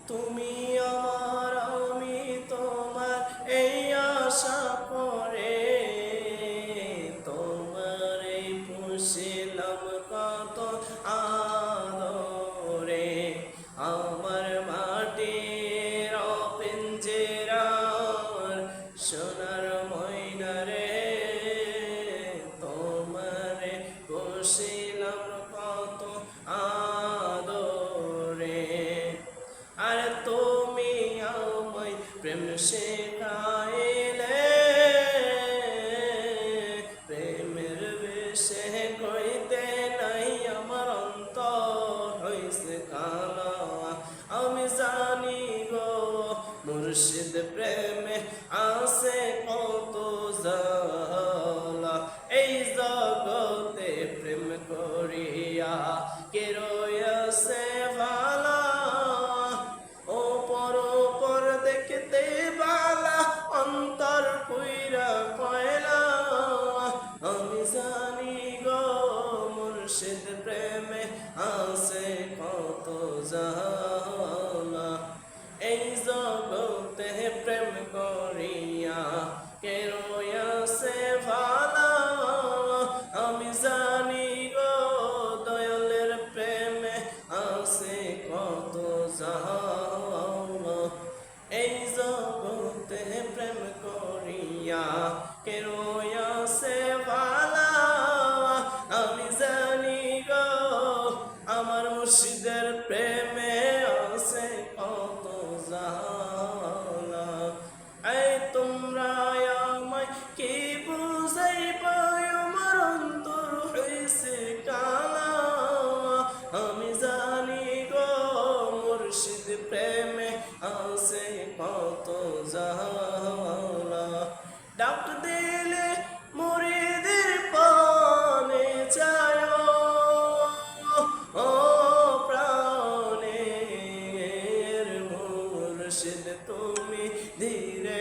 তুমি আমার আমি তোমার এই আশা করে তোমারে পুষিলাম কত আদরে আমার মাটির পিঞ্জরার সোনার ময়না রে তোমারে পুষিলাম কত আদরে আর তুমি আমায় প্রেম শেখাইলে প্রেমের বেশে কইতে নাই আমার অন্তর হইছে কালা আমি জানি গো মুর্শিদ প্রেমে আছে কত জালা এই জগতে প্রেম করিয়া কে রয়েছে ভালা ওপর দেখতে বালা অন্তর কইরা কয়লা আমি জানি গো মুর্শিদ প্রেমে আছে কত জালা এই জগতে প্রেম করিয়া কে রয়েছে ভালা আমি জানি গো দয়ালের প্রেমে আছে কত জালা এই জগতে প্রেম করিয়া কে রয়েছে ভালা আমি জানি গো আমার মুর্শিদের প্রেমে আছে কত জালা এই তোমরা আমায় কি বুঝাইবা আমার অন্তর হইছে কালা আমি জানি গো মুর্শিদ প্রেমে আছে কত জালা ডাক দিলে মুরিদের পানে যায় ও প্রাণের মুর্শিদ তুমি ধীরে